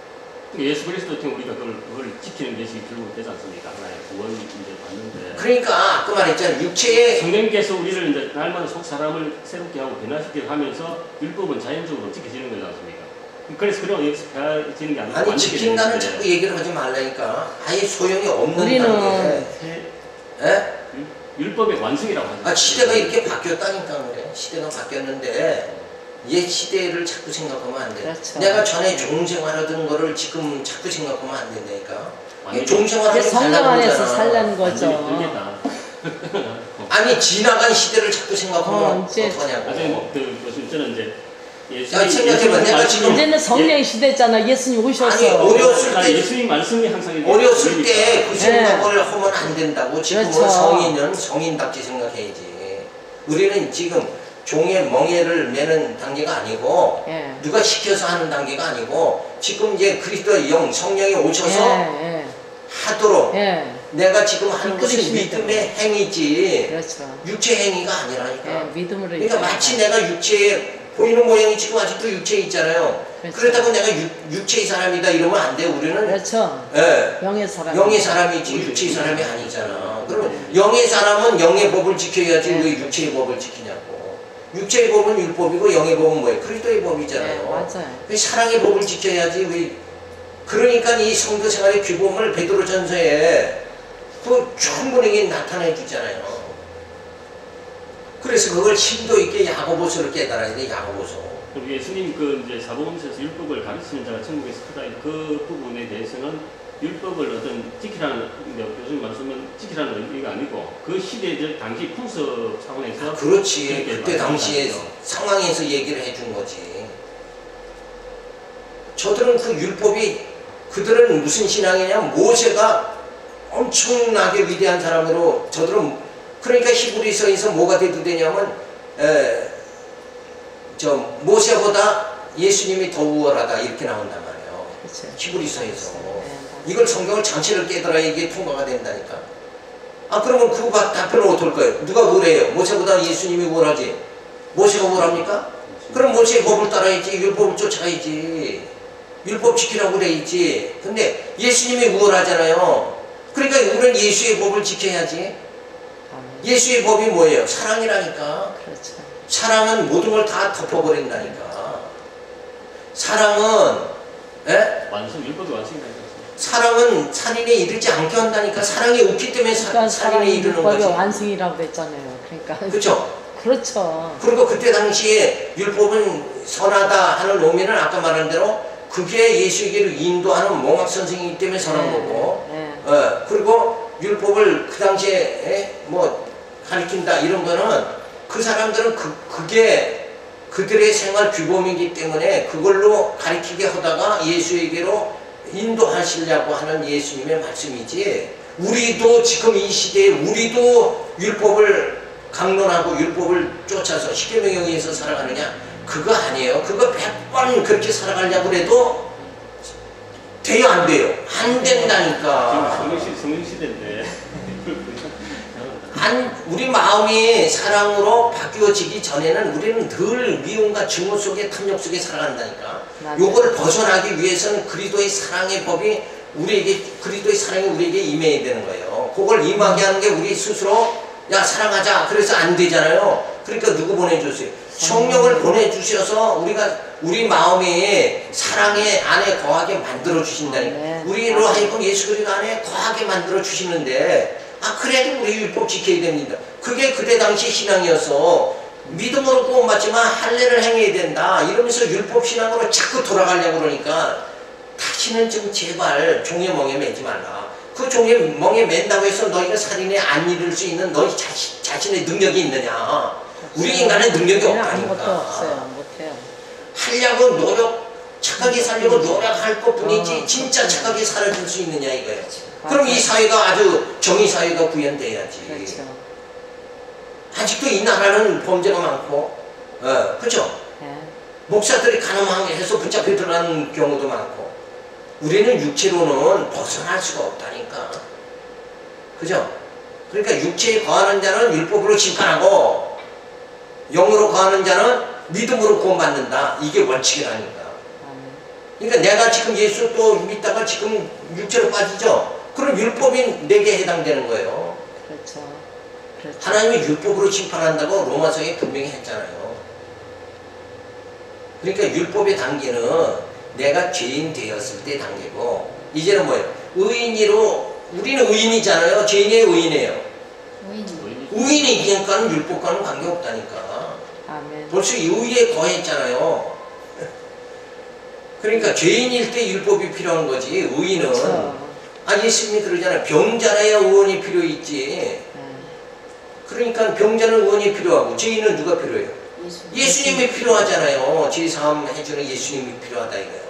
예수 그리스도 때문에 우리가 그걸 지키는 것이 결국 되지 않습니까? 하나의 구원 이제 받는데. 그러니까 아까 말했잖아. 육체의 성령께서 우리를 이제 날마다 속 사람을 새롭게 하고 변화시키게 하면서 율법은 자연적으로 지켜지는 거지 않습니까? 그래서 그냥 여기서 배워지는 게 아니고 아니 완전히 지킨다는 되는데 자꾸 얘기를 하지 말라니까. 아예 소용이 없는 우리는 단계. 예? 율법의 완성이라고 하죠. 아 시대가 이렇게 바뀌었다니까 그래. 시대가 바뀌었는데 옛 시대를 자꾸 생각하면 안 돼. 그렇죠. 내가 전에 종생활하던 거를 지금 자꾸 생각하면 안 된다니까. 완전히 종생활하는 성령 안에서 살라는 거죠. 아니 지나간 시대를 자꾸 생각하면 이제 어떡하냐고. 나중에 저는 이제 야, 생각해봐. 내가 지금 이제는 성령의 시대잖아. 예수님 오셔서. 아니, 어렸을 때 예수님 말씀이 항상 어렸을 때 그 네. 생각을 하면 안 된다고. 지금은 그렇죠. 성인은 성인답게 생각해야지. 우리는 지금 종의 멍에를 매는 단계가 아니고 예. 누가 시켜서 하는 단계가 아니고 지금 이제 그리스도의 영 성령이 오셔서 예, 하도록 예. 내가 지금 하는 것은 이끌으시는 믿음의 행위지 그렇죠. 육체 행위가 아니라니까. 예, 믿음으로. 그러니까 이제 마치 내가 육체에 보이는 모양이 지금 아직도 육체에 있잖아요. 그렇죠. 그렇다고 내가 육체의 사람이다 이러면 안 돼. 우리는 그렇죠. 예. 영의 사람. 영의 사람이지 육체의 사람이 아니잖아. 그러면 영의 사람은 영의 법을 지켜야지 왜 육체의 법을 지키냐고. 육체의 법은 율법이고 영의 법은 뭐예요? 그리스도의 법이잖아요. 네, 맞아요. 그 사랑의 법을 지켜야지 왜. 그러니까 이 성도 생활의 규범을 베드로전서에 그 충분히 나타내 주잖아요. 그래서 그걸 심도 있게 야고보서를 깨달아야 돼. 야고보서. 그리고 예수님 그 이제 사복음서에서 율법을 가르치는 자가 천국에서 크다 그 부분에 대해서는 율법을 어떤 지키라는 교수님 말씀은 지키라는 의미가 아니고 그 시대적 당시 풍습 차원에서 그렇지. 그렇게 그때 당시에 말씀하셨죠. 상황에서 얘기를 해준 거지. 저들은 그 율법이 그들은 무슨 신앙이냐면 모세가 엄청나게 위대한 사람으로 저들은 그러니까 히브리서에서 뭐가 대두되냐면 저 모세보다 예수님이 더 우월하다 이렇게 나온단 말이에요. 그렇죠. 히브리서에서. 네, 이걸 성경을 전체를 깨달아야 이게 통과가 된다니까. 아 그러면 그 답변은 어떨 거예요? 누가 우월해요? 모세보다 예수님이 우월하지? 모세가 우월합니까? 그럼 모세의 법을 따라야지. 율법을 쫓아야지. 율법 지키라고 그래야지. 근데 예수님이 우월하잖아요. 그러니까 우리는 예수의 법을 지켜야지. 예수의 법이 뭐예요? 사랑이라니까. 그렇죠. 사랑은 모든 걸 다 덮어버린다니까. 사랑은 완성 율법이 완성이라니까. 사랑은 살인에 이르지 않게 한다니까. 사랑이 없기 때문에 그러니까 살인에 이르는 율법의 거지. 완성이라고 했잖아요. 그러니까. 그렇죠? 그렇죠. 그리고 그때 당시에 율법은 선하다 하는 의미는 아까 말한 대로 그게 예수에게로 인도하는 몽학 선생이기 때문에 선한 거고. 네. 그리고 율법을 그 당시에 뭐 가르친다 이런 거는 그 사람들은 그게 그들의 생활 규범이기 때문에 그걸로 가르치게 하다가 예수에게로 인도하시려고 하는 예수님의 말씀이지. 우리도 지금 이 시대에 우리도 율법을 강론하고 율법을 쫓아서 십계명에 의해서 살아가느냐? 그거 아니에요. 그거 100번 그렇게 살아가려고 해도 돼요 안 돼요? 안 된다니까. 지금 성령시대인데 우리 마음이 사랑으로 바뀌어지기 전에는 우리는 늘 미움과 증오 속에 탐욕 속에 살아간다니까. 맞아요. 요걸 벗어나기 위해서는 그리스도의 사랑의 법이 그리스도의 사랑이 우리에게 임해야 되는 거예요. 그걸 임하게 하는 게 우리 스스로 야 사랑하자. 그래서 안 되잖아요. 그러니까 누구 보내주세요? 성령을 보내주셔서 우리 마음에 사랑의 안에 거하게 만들어 주신다니까. 네. 우리로 하여금 예수 그리스도 안에 거하게 만들어 주시는데 그래도 우리 율법 지켜야 됩니다. 그게 그때 당시 신앙이어서 믿음으로 구원받지만 할례를 행해야 된다 이러면서 율법 신앙으로 자꾸 돌아가려고 그러니까 다시는 좀 제발 종의 멍에 매지 말라. 그 종의 멍에 맨다고 해서 너희가 살인에 안 이룰 수 있는 너희 자신의 능력이 있느냐. 우리 인간은 능력이 없다니까. 아무것도 없어요. 못해요. 하려고 착하게 살려고 노력할 것 뿐이지 진짜 착하게 살아줄 수 있느냐 이거예요. 그럼 이 사회가 아주 정의 사회가 구현돼야지. 그렇죠. 아직도 이 나라는 범죄가 많고, 그렇죠? 네. 목사들이 가늠하게 해서 붙잡혀 들어가는 경우도 많고, 우리는 육체로는 벗어날 수가 없다니까. 그죠? 그러니까 육체에 거하는 자는 율법으로 심판하고, 영으로 거하는 자는 믿음으로 구원받는다. 이게 원칙이라니까. 그러니까 내가 지금 예수 또 믿다가 지금 육체로 빠지죠? 그럼 율법이 내게 해당되는 거예요. 그렇죠. 그렇죠. 하나님이 율법으로 심판한다고 로마서에 분명히 했잖아요. 그러니까 율법의 단계는 내가 죄인 되었을 때 단계고, 이제는 뭐예요? 의인으로, 우리는 의인이잖아요. 죄인의 의인이에요. 의인이니까 율법과는 관계없다니까. 아멘. 벌써 의에 거했잖아요. 그러니까 죄인일 때 율법이 필요한 거지. 의인은 그렇죠. 예수님이 그러잖아요. 병자라야 의원이 필요 있지. 그러니까 병자는 의원이 필요하고 죄인은 누가 필요해요? 예수님이 필요하잖아요. 죄 사함 해주는 예수님이 필요하다 이거예요.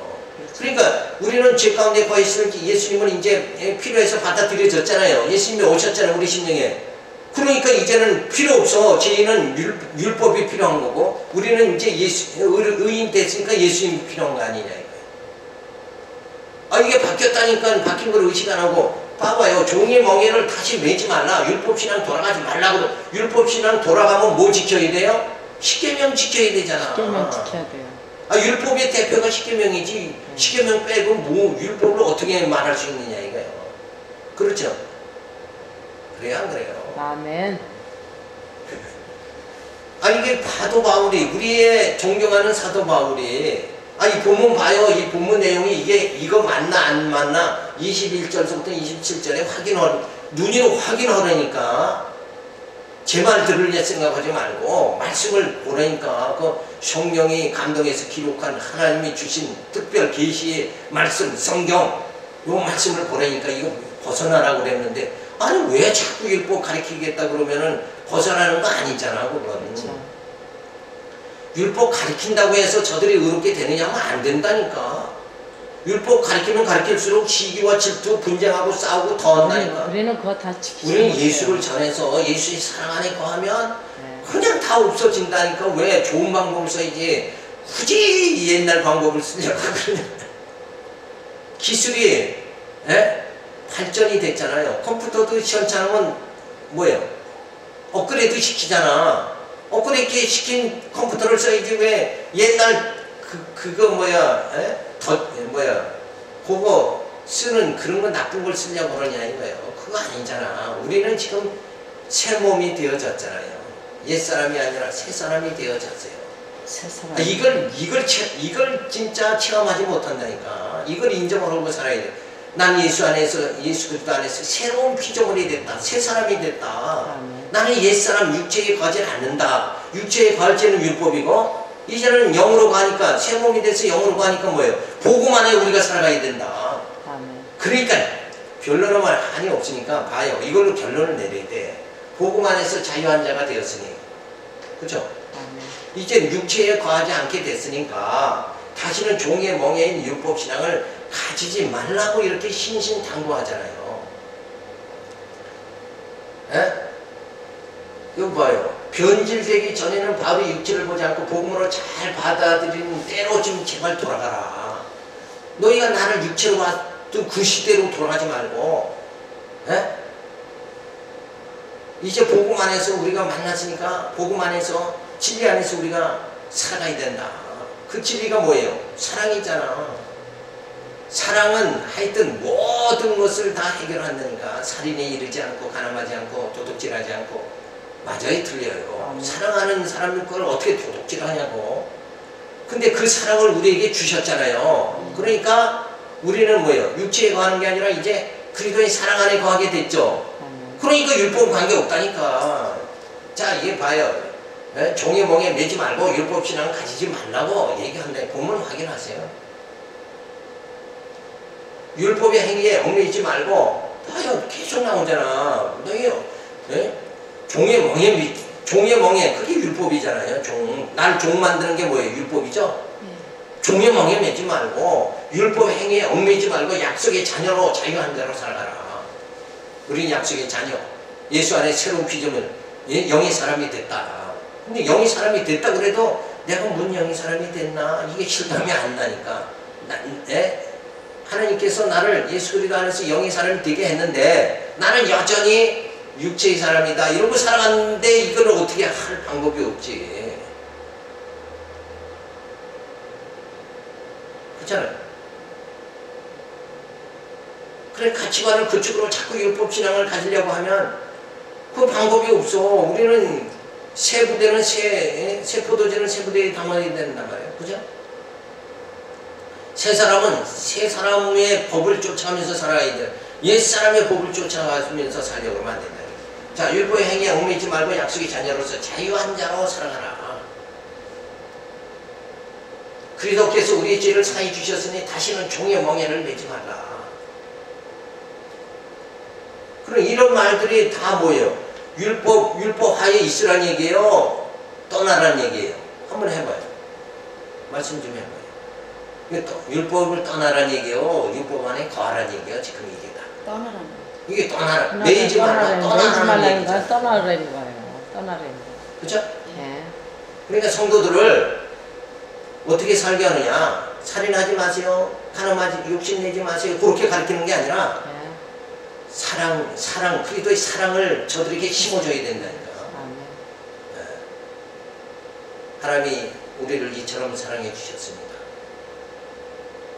그러니까 우리는 죄 가운데 거했을 예수님은 이제 필요해서 받아들여졌잖아요. 예수님이 오셨잖아요. 우리 심령에. 그러니까 이제는 필요 없어. 죄인은 율법이 필요한 거고, 우리는 이제 의인 됐으니까 예수님이 필요한 거 아니냐 이거예요. 이게 바뀌었다니까 바뀐 걸 의식 안 하고, 봐봐요. 종의 멍에를 다시 매지 말라. 율법신앙 돌아가지 말라고. 율법신앙 돌아가면 뭐 지켜야 돼요? 십계명 지켜야 되잖아. 십계명 지켜야 돼요. 율법의 대표가 십계명이지. 십계명 빼고 뭐 율법을 어떻게 말할 수 있느냐 이거예요. 그렇죠? 그래요 안 그래요? 아멘. 이게 사도 바울이, 우리의 존경하는 사도 바울이, 이 본문 봐요. 이 본문 내용이 이거 맞나 안 맞나 21절부터 27절에 눈으로 확인하려니까, 제 말 들으려 생각하지 말고 말씀을 보라니까. 그 성령이 감동해서 기록한 하나님이 주신 특별 계시의 말씀, 성경, 요 말씀을 보라니까. 이거 벗어나라고 그랬는데, 왜 자꾸 율법 가르치겠다 그러면은 벗어나는 거 아니잖아, 그건. 그렇죠. 율법 가르친다고 해서 저들이 의롭게 되느냐 하면 안 된다니까. 율법 가르치면 가르칠수록 시기와 질투, 분쟁하고 싸우고 더 한다니까. 우리는 그거 다 지키지. 우리는 예수를 전해서 예수의 사랑 안에 거하면 네. 그냥 다 없어진다니까. 왜 좋은 방법을 써야지 굳이 옛날 방법을 쓰려고 그러냐. 기술이 발전이 됐잖아요. 컴퓨터도 시원찮으면 뭐예요? 업그레이드 시키잖아. 업그레이드 시킨 컴퓨터를 써야지 왜 옛날 그거 그거 쓰는 그런 거 나쁜 걸 쓰려고 그러냐 이거예요. 그거 아니잖아. 우리는 지금 새 몸이 되어졌잖아요. 옛사람이 아니라 새 사람이 되어졌어요. 새 사람. 이걸 진짜 체험하지 못한다니까. 이걸 인정하고 살아야 돼. 난 예수 안에서, 예수 그리스도 안에서 새로운 피조물이 됐다. 새 사람이 됐다. 나는 옛사람 육체에 거하지 않는다. 육체에 거할 때는 율법이고, 이제는 영으로 가니까, 새 몸이 돼서 영으로 가니까 뭐예요? 복음 안에 우리가 살아가야 된다. 그러니까 결론은 말 한이 없으니까 봐요. 이걸로 결론을 내려야 돼. 복음 안에서 자유한 자가 되었으니, 그렇죠? 이제 육체에 거하지 않게 됐으니까 다시는 종의 멍에인 율법 신앙을 가지지 말라고 이렇게 신신당부하잖아요. 이거 봐요. 변질되기 전에는 바로 육체를 보지 않고 복음으로 잘 받아들이는 때로 좀 제발 돌아가라. 너희가 나를 육체로 봤던 그 시대로 돌아가지 말고, 이제 복음 안에서 우리가 만났으니까 복음 안에서, 진리 안에서 우리가 살아가야 된다. 그 진리가 뭐예요? 사랑이잖아. 사랑은 하여튼 모든 것을 다 해결한다니까. 살인에 이르지 않고, 가늠하지 않고, 도둑질하지 않고. 맞아요, 틀려요. 사랑하는 사람들 그걸 어떻게 도둑질하냐고. 근데 그 사랑을 우리에게 주셨잖아요. 그러니까 우리는 뭐예요? 육체에 거하는 게 아니라 이제 그리스도의 사랑 안에 거하게 됐죠. 그러니까 율법 관계 없다니까. 자, 이게 봐요. 종의 멍에 매지 말고 율법 신앙 가지지 말라고 얘기한다. 본문 확인하세요. 율법의 행위에 얽매이지 말고 봐요 계속 나오잖아. 너희 종의 멍에 그게 율법이잖아요. 날 종 만드는 게 뭐예요? 율법이죠. 종의 멍에 매지 말고 율법 행위에 얽매이지 말고 약속의 자녀로 자유한 자로 살아가라. 우리는 약속의 자녀. 예수 안에 새로운 피조물, 영의 사람이 됐다. 근데 영의 사람이 됐다 그래도 내가 뭔 영의 사람이 됐나? 이게 실감이 안 나니까. 하나님께서 나를 예수 그리스도 안에서 영의 사람이 되게 했는데 나는 여전히 육체의 사람이다. 이러고 살아갔는데 이걸 어떻게 할 방법이 없지. 그렇잖아요. 그래 가치관을 그쪽으로 자꾸 율법신앙을 가지려고 하면 그 방법이 없어. 우리는 새 부대는 새 포도주는 새 부대에 담아야 된단 말이에요. 그죠? 새 사람은 새 사람의 법을 쫓아가면서 살아야 돼. 옛 사람의 법을 쫓아가면서 살려고 하면 안 된다. 자, 율법의 행위에 얽매이지 말고 약속의 자녀로서 자유한 자로 살아가라. 그리스도께서 우리의 죄를 사해 주셨으니 다시는 종의 멍에를 매지 말라. 그럼 이런 말들이 다 뭐예요? 율법 하에 있으라는 얘기예요? 떠나라는 얘기예요? 한번 해봐요. 말씀 좀 해봐요. 율법을 떠나라는 얘기예요? 율법 안에 거하라는 얘기예요? 지금 이게 다. 떠나라는 이게 떠나라. 매이지 말라. 떠나라는 얘기죠. 떠나라는 거예요. 떠나라는 거. 그렇죠? 예. 그러니까 성도들을 어떻게 살게 하느냐? 살인하지 마세요. 가늠하지, 욕심내지 마세요. 그렇게 가르치는 게 아니라 사랑, 그리스도의 사랑을 저들에게 심어줘야 된다니까. 하나님이 우리를 이처럼 사랑해 주셨습니다.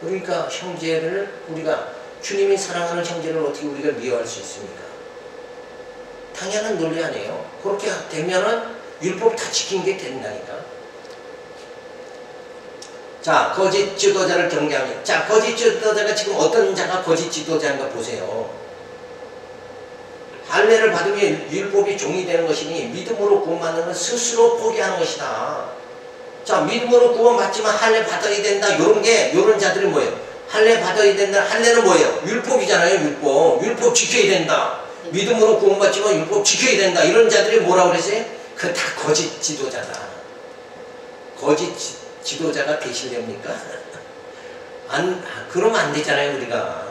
그러니까 형제를 우리가 주님이 사랑하는 형제를 어떻게 우리가 미워할 수 있습니까? 당연한 논리 아니에요. 그렇게 되면은 율법 다 지킨 게 된다니까. 자, 거짓 지도자를 경계합니다. 자, 거짓 지도자가 지금 어떤 자가 거짓 지도자인가 보세요. 할례를 받으면 율법이 종이 되는 것이니 믿음으로 구원받는 건 스스로 포기하는 것이다. 자, 믿음으로 구원받지만 할례 받아야 된다. 요런 자들이 뭐예요? 할례 받아야 된다. 할례는 뭐예요? 율법이잖아요. 율법 지켜야 된다. 믿음으로 구원받지만 율법 지켜야 된다. 이런 자들이 뭐라고 그랬어요? 그 다 거짓 지도자다. 거짓 지도자가 되시렵니까? 그러면 안 되잖아요, 우리가.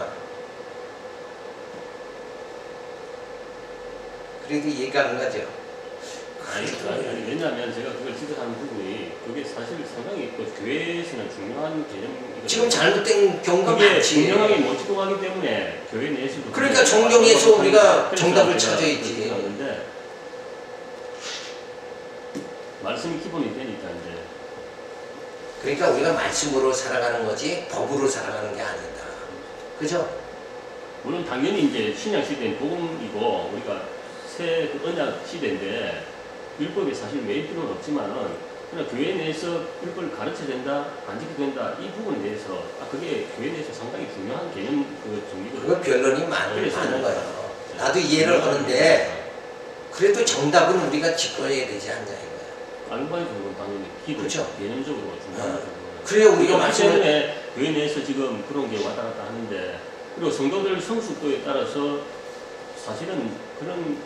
그래도 이해가 안 가죠? 아니, 왜냐하면 제가 그걸 지적하는 부분이 그게 사실 상당히 교회에서는 중요한 개념이거든요. 지금 잘못된 경우가 그게 많지. 분명하게 못 지도하기 때문에 교회 내에서도 그러니까 정경에서 우리가 정답을 찾아야지. 말씀이 기본이 되니까 이제. 그러니까 우리가 말씀으로 살아가는 거지 법으로 살아가는 게 아니다. 그죠? 물론 당연히 이제 신약 시대는 복음이고 우리가 새 언약 시대인데 율법이 사실 매일 필요는 없지만은 그냥 교회 내에서 율법을 가르쳐야 된다, 안 지켜야 된다 이 부분에 대해서 그게 교회 내에서 상당히 중요한 개념 정리거든요. 그거 변론이 많은 거예요. 나도 이해를 하는데 그래도 정답은 우리가 짚어야 되지 않냐 이거야. 알바의 정도는 당연히 기본 그렇죠? 개념적으로 중요한 거죠. 그래 우리가 말씀을 때문에 교회 내에서 지금 그런 게 왔다 갔다 하는데 그리고 성도들 성숙도에 따라서 사실은 그런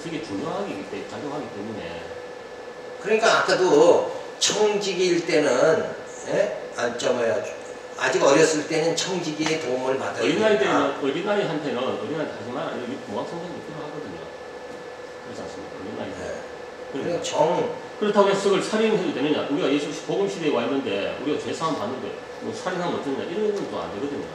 이게 중요하게 작용하기 때문에. 그러니까 아까도 청지기일 때는 아직 어렸을 때는 청지기의 도움을 받아야 된다. 어린아이한테는 하지만 공학성경이 필요하거든요. 그렇지 않습니까? 어린아이한테. 그렇다고 해서 그걸 살인해도 되느냐? 우리가 예수 복음 시대에 와 있는데 우리가 죄사함 받는데 뭐 살인하면 어쩌냐? 이런 건 또 안 되거든요.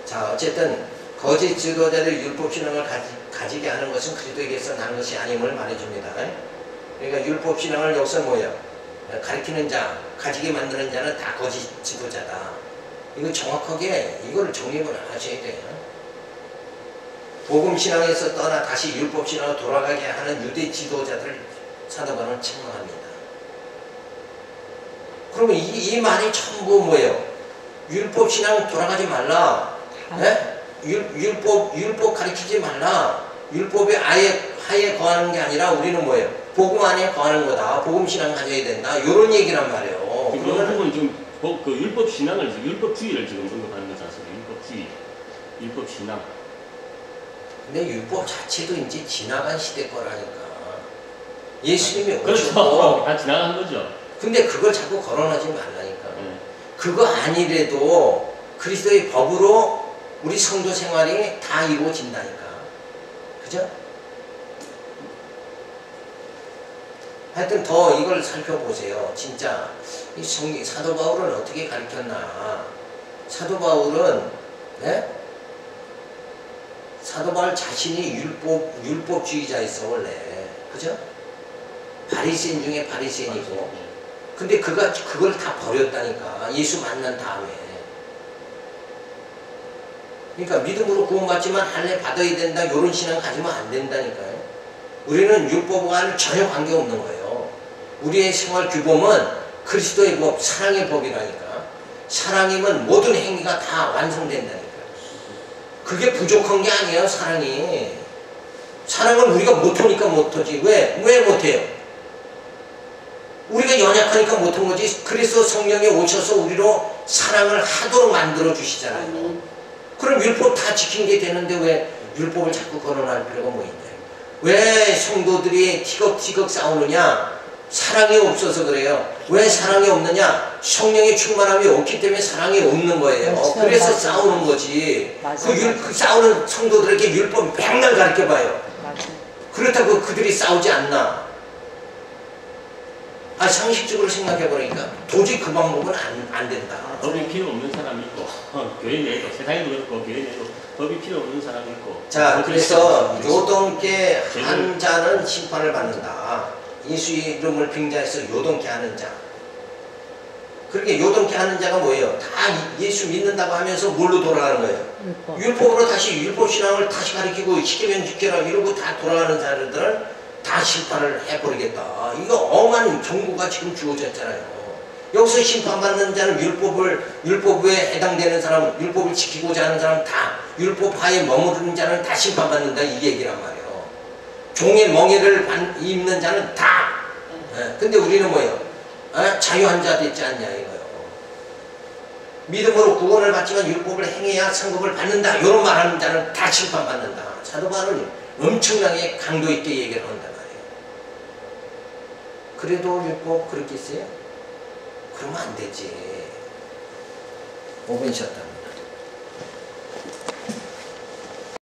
자, 어쨌든 거짓 지도자들 율법신앙을 가지게 하는 것은 그리스도에게서 나는 것이 아님을 말해줍니다. 그러니까 율법신앙을 여기서 뭐예요? 가리키는 자, 가지게 만드는 자는 다 거짓 지도자다. 이거 정확하게 이걸 정립을 하셔야 돼요. 복음신앙에서 떠나 다시 율법신앙으로 돌아가게 하는 유대 지도자들을 사도 바울은 책망합니다. 그러면 이 말이 전부 뭐예요? 율법신앙 돌아가지 말라. 율법 가르치지 말라. 율법의 하에 거하는 게 아니라 우리는 뭐예요? 복음 안에 거하는 거다. 복음 신앙 가져야 된다. 이런 얘기란 말이에요. 그런 부분 좀 그 율법 신앙을 지금 율법주의를 지금 언급하는 거지 않습니까? 율법주의, 율법 신앙. 근데 율법 자체도 이제 지나간 시대 거라니까. 예수님이 그렇죠. 오셨고. 다 지나간 거죠. 근데 그걸 자꾸 거론하지 말라니까. 그거 아니래도 그리스도의 법으로 우리 성도 생활이 다 이루어진다니까. 그죠? 하여튼 더 이걸 살펴보세요. 진짜 이 사도 바울은 어떻게 가르쳤나. 사도 바울은 사도 바울 자신이 율법주의자였어 원래. 그죠? 바리새인 중에 바리새인이고. 근데 그걸 다 버렸다니까. 예수 만난 다음에. 그러니까 믿음으로 구원받지만 할례 받아야 된다. 이런 신앙 가지면 안 된다니까요. 우리는 율법과는 전혀 관계없는 거예요. 우리의 생활 규범은 그리스도의 법, 사랑의 법이라니까. 사랑이면 모든 행위가 다 완성된다니까. 그게 부족한 게 아니에요. 사랑이. 사랑은 우리가 못하니까 못하지. 왜 못해요? 우리가 연약하니까 못한 거지. 그래서 성령이 오셔서 우리로 사랑을 하도록 만들어 주시잖아요. 그럼 율법 다 지킨 게 되는데 왜 율법을 자꾸 거론할 필요가 뭐 있냐. 왜 성도들이 티격티격 싸우느냐. 사랑이 없어서 그래요. 왜 사랑이 없느냐. 성령의 충만함이 없기 때문에 사랑이 없는 거예요. 그렇죠. 그래서 맞아. 싸우는 거지. 맞아, 그 싸우는 성도들에게 율법 맨날 가르쳐봐요. 맞아. 그렇다고 그들이 싸우지 않나. 상식적으로 생각해보니까 도저히 그 방법은 안 된다. 법이 필요 없는 사람이 있고 교회 내에도 세상에도 그렇고 교회 내에도 법이 필요 없는 사람이 있고. 자, 그래서 요동케 한 자는 심판을 받는다. 예수 이름을 빙자해서 요동케 하는 자. 그렇게 요동케 하는 자가 뭐예요? 다 예수 믿는다고 하면서 뭘로 돌아가는 거예요? 율법으로 다시 율법신앙을 다시 가리키고 시키면 지켜라 이러고 다 돌아가는 자들은 다 심판을 해버리겠다. 이거 엄한 경고가 지금 주어졌잖아요. 여기서 심판받는 자는 율법에 해당되는 사람, 율법을 지키고자 하는 사람 다, 율법하에 머무르는 자는 다 심판받는다. 이 얘기란 말이에요. 종의 멍에를 입는 자는 다. 근데 우리는 뭐예요? 자유한 자 됐지 않냐 이거요. 믿음으로 구원을 받지만 율법을 행해야 상급을 받는다. 이런 말하는 자는 다 심판받는다. 사도 바울은 엄청나게 강도 있게 얘기를 한단 말이에요. 그래도 율법 그렇게 써요? 그러면 안 되지. 5분 쉬었다.